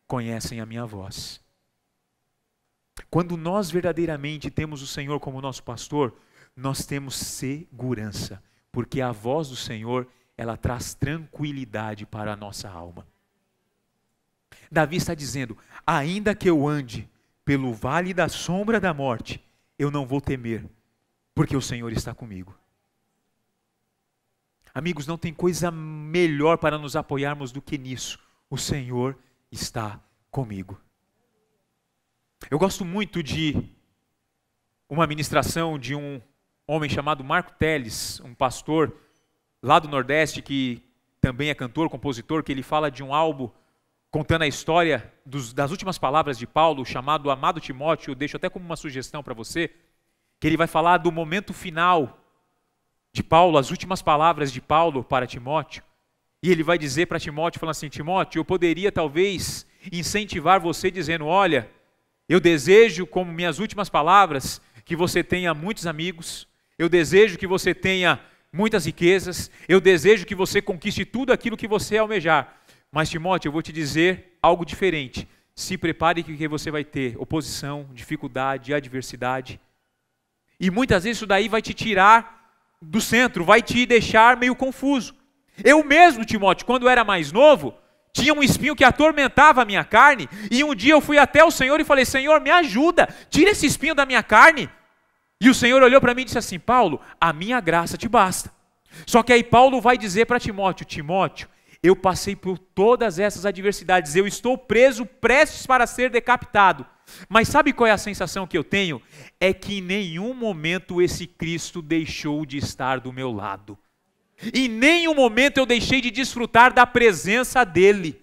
conhecem a minha voz. Quando nós verdadeiramente temos o Senhor como nosso pastor, nós temos segurança, porque a voz do Senhor, ela traz tranquilidade para a nossa alma. Davi está dizendo, ainda que eu ande pelo vale da sombra da morte, eu não vou temer, porque o Senhor está comigo. Amigos, não tem coisa melhor para nos apoiarmos do que nisso. O Senhor está comigo. Eu gosto muito de uma ministração de um homem chamado Marco Teles, um pastor lá do Nordeste, que também é cantor, compositor, que ele fala de um álbum contando a história das últimas palavras de Paulo, chamado Amado Timóteo. Eu deixo até como uma sugestão para você, que ele vai falar do momento final de Paulo, as últimas palavras de Paulo para Timóteo. E ele vai dizer para Timóteo, falando assim, Timóteo, eu poderia talvez incentivar você dizendo, olha, eu desejo como minhas últimas palavras que você tenha muitos amigos, eu desejo que você tenha muitas riquezas, eu desejo que você conquiste tudo aquilo que você almejar. Mas Timóteo, eu vou te dizer algo diferente. Se prepare que você vai ter oposição, dificuldade, adversidade. E muitas vezes isso daí vai te tirar do centro, vai te deixar meio confuso. Eu mesmo, Timóteo, quando era mais novo, tinha um espinho que atormentava a minha carne, e um dia eu fui até o Senhor e falei, Senhor, me ajuda, tira esse espinho da minha carne. E o Senhor olhou para mim e disse assim, Paulo, a minha graça te basta. Só que aí Paulo vai dizer para Timóteo, Timóteo, eu passei por todas essas adversidades, eu estou preso, prestes para ser decapitado. Mas sabe qual é a sensação que eu tenho? É que em nenhum momento esse Cristo deixou de estar do meu lado. Em nenhum momento eu deixei de desfrutar da presença dele.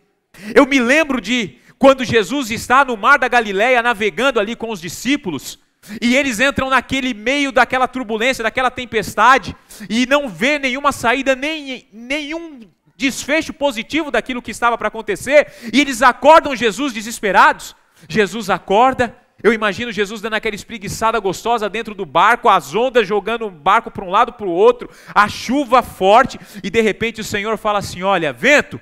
Eu me lembro de quando Jesus está no mar da Galileia navegando ali com os discípulos, e eles entram naquele meio daquela turbulência, daquela tempestade, e não vê nenhuma saída, nenhum desfecho positivo daquilo que estava para acontecer, e eles acordam Jesus desesperados. Jesus acorda, eu imagino Jesus dando aquela espreguiçada gostosa dentro do barco, as ondas jogando o barco para um lado para o outro, a chuva forte, e de repente o Senhor fala assim, olha, vento,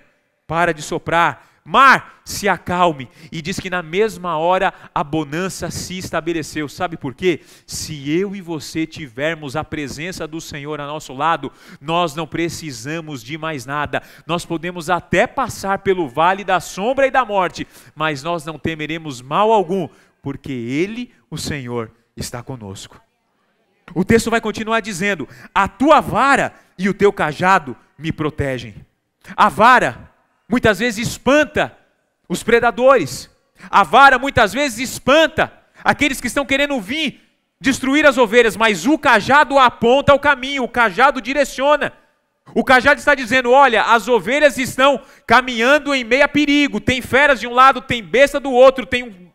para de soprar, mar, se acalme. E diz que na mesma hora a bonança se estabeleceu. Sabe por quê? Se eu e você tivermos a presença do Senhor ao nosso lado, nós não precisamos de mais nada. Nós podemos até passar pelo vale da sombra e da morte, mas nós não temeremos mal algum, porque Ele, o Senhor, está conosco. O texto vai continuar dizendo: a tua vara e o teu cajado me protegem. A vara muitas vezes espanta os predadores. A vara muitas vezes espanta aqueles que estão querendo vir destruir as ovelhas, mas o cajado aponta o caminho, o cajado direciona. O cajado está dizendo: olha, as ovelhas estão caminhando em meio a perigo, tem feras de um lado, tem besta do outro, tem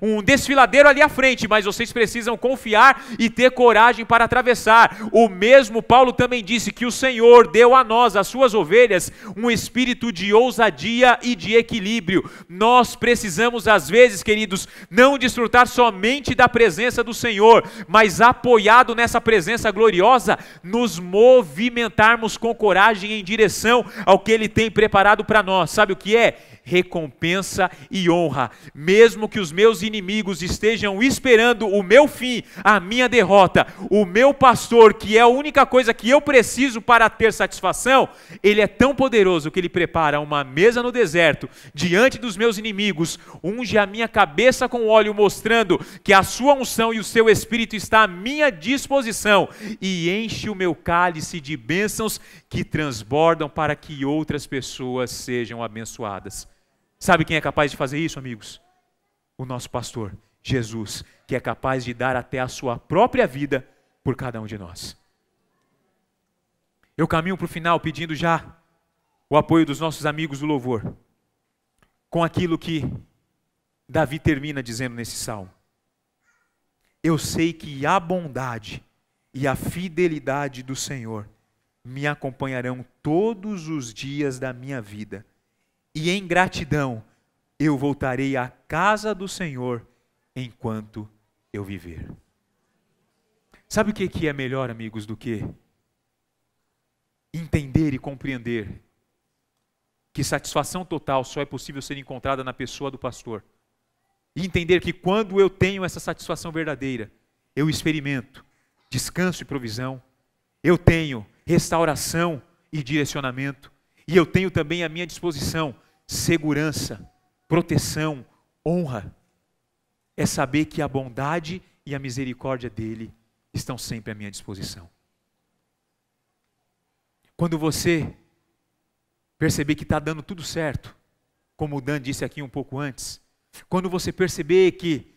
um desfiladeiro ali à frente, mas vocês precisam confiar e ter coragem para atravessar. O mesmo Paulo também disse que o Senhor deu a nós, as suas ovelhas, um espírito de ousadia e de equilíbrio. Nós precisamos, às vezes, queridos, não desfrutar somente da presença do Senhor, mas apoiado nessa presença gloriosa, nos movimentarmos com coragem em direção ao que Ele tem preparado para nós. Sabe o que é? Recompensa e honra. Mesmo que os meus inimigos estejam esperando o meu fim, a minha derrota, o meu pastor, que é a única coisa que eu preciso para ter satisfação, Ele é tão poderoso que Ele prepara uma mesa no deserto, diante dos meus inimigos, unge a minha cabeça com óleo, mostrando que a sua unção e o seu espírito está à minha disposição, e enche o meu cálice de bênçãos que transbordam para que outras pessoas sejam abençoadas. Sabe quem é capaz de fazer isso, amigos? O nosso pastor, Jesus, que é capaz de dar até a sua própria vida por cada um de nós. Eu caminho para o final pedindo já o apoio dos nossos amigos do louvor, com aquilo que Davi termina dizendo nesse salmo. Eu sei que a bondade e a fidelidade do Senhor me acompanharão todos os dias da minha vida, e em gratidão eu voltarei à casa do Senhor enquanto eu viver. Sabe o que é melhor, amigos, do que entender e compreender que satisfação total só é possível ser encontrada na pessoa do pastor? E entender que quando eu tenho essa satisfação verdadeira, eu experimento descanso e provisão, eu tenho restauração e direcionamento, e eu tenho também à minha disposição segurança, proteção, honra. É saber que a bondade e a misericórdia dele estão sempre à minha disposição. Quando você perceber que está dando tudo certo, como o Dan disse aqui um pouco antes, quando você perceber que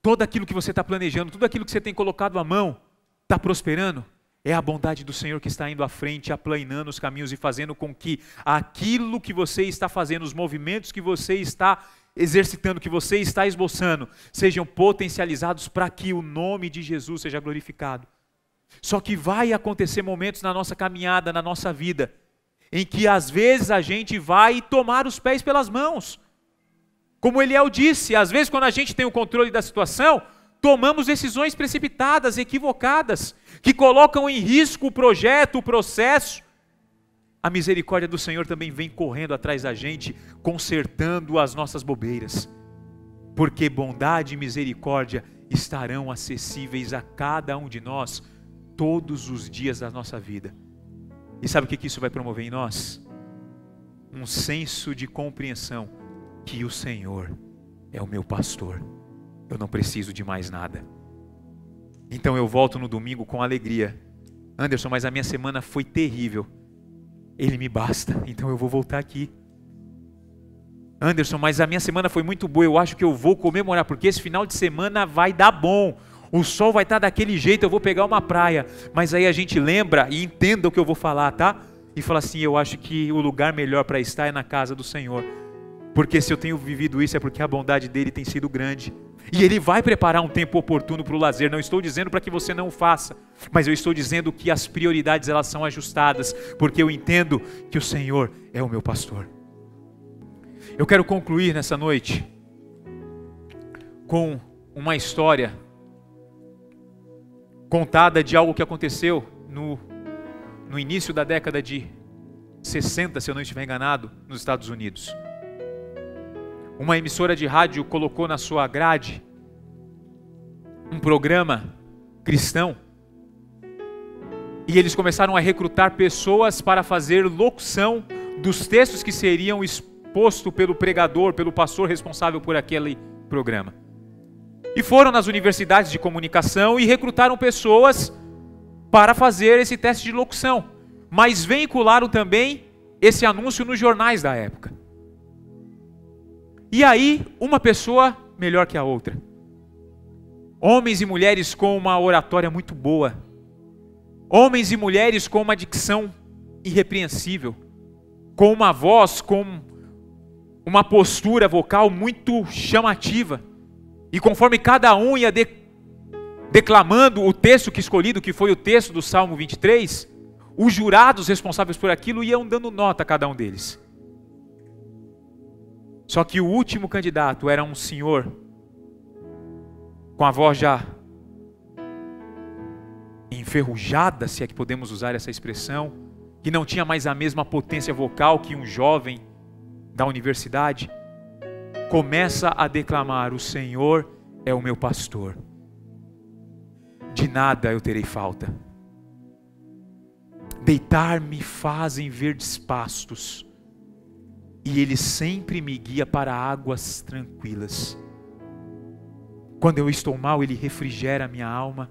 tudo aquilo que você está planejando, tudo aquilo que você tem colocado à mão, está prosperando, é a bondade do Senhor que está indo à frente, aplanando os caminhos e fazendo com que aquilo que você está fazendo, os movimentos que você está exercitando, que você está esboçando, sejam potencializados para que o nome de Jesus seja glorificado. Só que vai acontecer momentos na nossa caminhada, na nossa vida, em que às vezes a gente vai tomar os pés pelas mãos. Como Eliel disse, às vezes quando a gente tem o controle da situação, tomamos decisões precipitadas, equivocadas, que colocam em risco o projeto, o processo. A misericórdia do Senhor também vem correndo atrás da gente, consertando as nossas bobeiras. Porque bondade e misericórdia estarão acessíveis a cada um de nós, todos os dias da nossa vida. E sabe o que isso vai promover em nós? Um senso de compreensão que o Senhor é o meu pastor. Eu não preciso de mais nada. Então eu volto no domingo com alegria. Anderson, mas a minha semana foi terrível. Ele me basta, então eu vou voltar aqui. Anderson, mas a minha semana foi muito boa, eu acho que eu vou comemorar, porque esse final de semana vai dar bom. O sol vai estar daquele jeito, eu vou pegar uma praia. Mas aí a gente lembra e entenda o que eu vou falar, tá? E fala assim, eu acho que o lugar melhor para estar é na casa do Senhor. Porque se eu tenho vivido isso é porque a bondade dele tem sido grande. E Ele vai preparar um tempo oportuno para o lazer. Não estou dizendo para que você não o faça, mas eu estou dizendo que as prioridades elas são ajustadas, porque eu entendo que o Senhor é o meu pastor. Eu quero concluir nessa noite com uma história contada de algo que aconteceu no início da década de 60, se eu não estiver enganado, nos Estados Unidos. uma emissora de rádio colocou na sua grade um programa cristão, e eles começaram a recrutar pessoas para fazer locução dos textos que seriam expostos pelo pregador, pelo pastor responsável por aquele programa. E foram nas universidades de comunicação e recrutaram pessoas para fazer esse teste de locução, mas veicularam também esse anúncio nos jornais da época. E aí, uma pessoa melhor que a outra. Homens e mulheres com uma oratória muito boa. Homens e mulheres com uma dicção irrepreensível. Com uma voz, com uma postura vocal muito chamativa. E conforme cada um ia declamando o texto que escolhido, que foi o texto do Salmo 23, os jurados responsáveis por aquilo iam dando nota a cada um deles. Só que o último candidato era um senhor com a voz já enferrujada, se é que podemos usar essa expressão, que não tinha mais a mesma potência vocal que um jovem da universidade, começa a declamar: o Senhor é o meu pastor, de nada eu terei falta. Deitar-me fazem verdes pastos, e Ele sempre me guia para águas tranquilas. Quando eu estou mal, Ele refrigera a minha alma,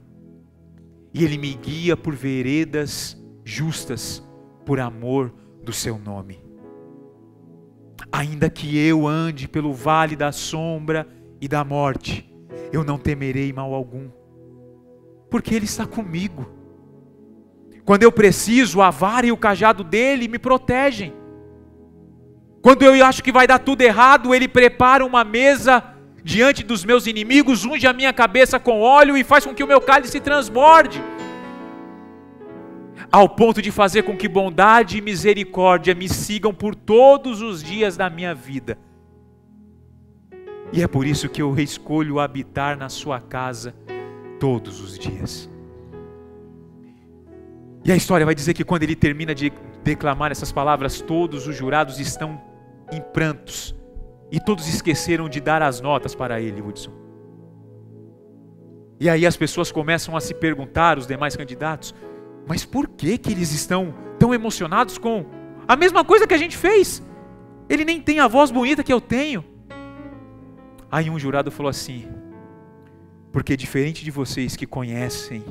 e Ele me guia por veredas justas, por amor do seu nome. Ainda que eu ande pelo vale da sombra e da morte, eu não temerei mal algum, porque Ele está comigo. Quando eu preciso, a vara e o cajado dele me protegem. Quando eu acho que vai dar tudo errado, Ele prepara uma mesa diante dos meus inimigos, unge a minha cabeça com óleo e faz com que o meu cálice transborde, ao ponto de fazer com que bondade e misericórdia me sigam por todos os dias da minha vida. E é por isso que eu escolho habitar na sua casa todos os dias. E a história vai dizer que quando ele termina de declamar essas palavras, todos os jurados estão em prantos, e todos esqueceram de dar as notas para ele, Hudson. E aí as pessoas começam a se perguntar, os demais candidatos, mas por que eles estão tão emocionados com a mesma coisa que a gente fez? Ele nem tem a voz bonita que eu tenho. Aí um jurado falou assim: porque diferente de vocês que conhecem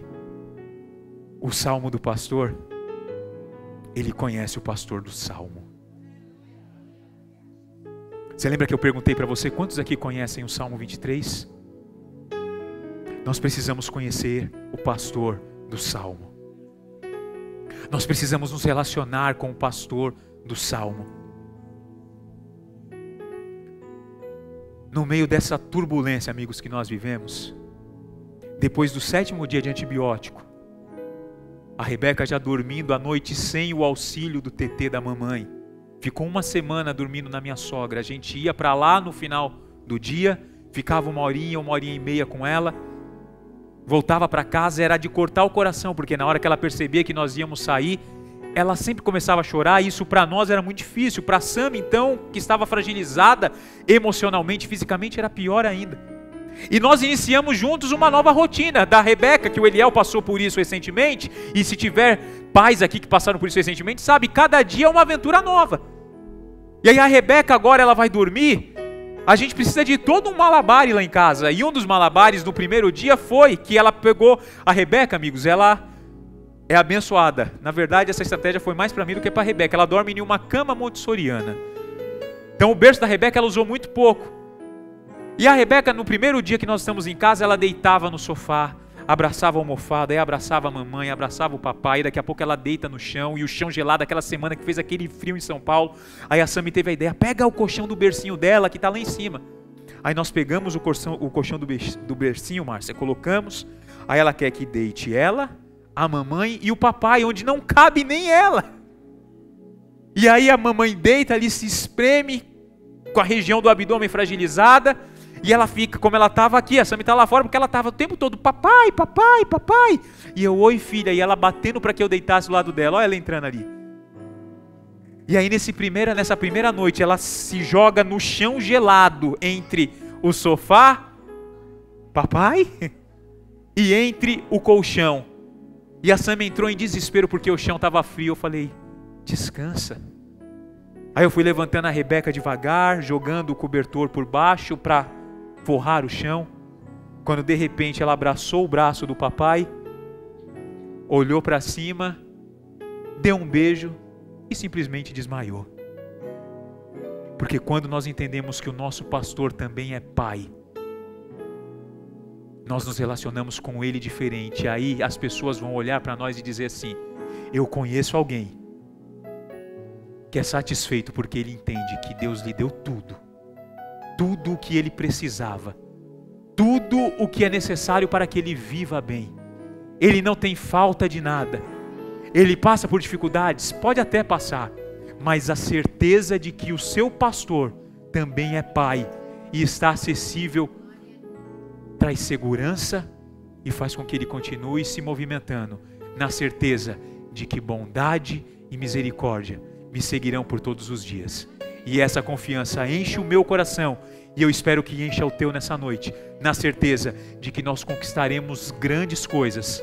o Salmo do pastor, ele conhece o pastor do Salmo. Você lembra que eu perguntei para você quantos aqui conhecem o Salmo 23? Nós precisamos conhecer o pastor do Salmo. Nós precisamos nos relacionar com o pastor do Salmo. No meio dessa turbulência, amigos, que nós vivemos, depois do 7º dia de antibiótico, a Rebeca já dormindo à noite sem o auxílio do TT da mamãe, ficou uma semana dormindo na minha sogra. A gente ia para lá no final do dia, ficava uma horinha e meia com ela, voltava para casa, era de cortar o coração, porque na hora que ela percebia que nós íamos sair, ela sempre começava a chorar, e isso para nós era muito difícil. Para a Sam, então, que estava fragilizada emocionalmente, fisicamente, era pior ainda. E nós iniciamos juntos uma nova rotina da Rebeca, que o Eliel passou por isso recentemente, e se tiver pais aqui que passaram por isso recentemente, sabe, cada dia é uma aventura nova. E aí a Rebeca agora ela vai dormir, a gente precisa de todo um malabar lá em casa, e um dos malabares do primeiro dia foi que ela pegou, a Rebeca, amigos, ela é abençoada. Na verdade, essa estratégia foi mais para mim do que para a Rebeca. Ela dorme em uma cama montessoriana. Então o berço da Rebeca ela usou muito pouco. E a Rebeca, no primeiro dia que nós estamos em casa, ela deitava no sofá, abraçava a almofada, aí abraçava a mamãe, abraçava o papai, e daqui a pouco ela deita no chão, e o chão gelado, aquela semana que fez aquele frio em São Paulo. Aí a Sami teve a ideia: pega o colchão do bercinho dela, que está lá em cima. Aí nós pegamos o colchão do bercinho, Márcia, colocamos, aí ela quer que deite ela, a mamãe e o papai, onde não cabe nem ela. E aí a mamãe deita ali, se espreme, com a região do abdômen fragilizada, e ela fica como ela estava aqui. A Sami está lá fora porque ela estava o tempo todo: papai, papai, papai. E eu: oi filha. E ela batendo para que eu deitasse do lado dela. Olha ela entrando ali. E aí nessa primeira noite ela se joga no chão gelado entre o sofá, papai, e entre o colchão. E a Sam entrou em desespero porque o chão estava frio. Eu falei, descansa. Aí eu fui levantando a Rebeca devagar, jogando o cobertor por baixo para forrar o chão. Quando de repente ela abraçou o braço do papai, olhou para cima, deu um beijo e simplesmente desmaiou. Porque quando nós entendemos que o nosso pastor também é pai, nós nos relacionamos com ele diferente. Aí as pessoas vão olhar para nós e dizer assim, eu conheço alguém que é satisfeito porque ele entende que Deus lhe deu tudo. Tudo o que ele precisava. Tudo o que é necessário para que ele viva bem. Ele não tem falta de nada. Ele passa por dificuldades? Pode até passar. Mas a certeza de que o seu pastor também é pai e está acessível traz segurança e faz com que ele continue se movimentando na certeza de que bondade e misericórdia me seguirão por todos os dias. E essa confiança enche o meu coração e eu espero que encha o teu nessa noite, na certeza de que nós conquistaremos grandes coisas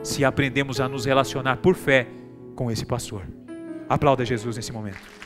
se aprendemos a nos relacionar por fé com esse pastor. Aplauda Jesus nesse momento.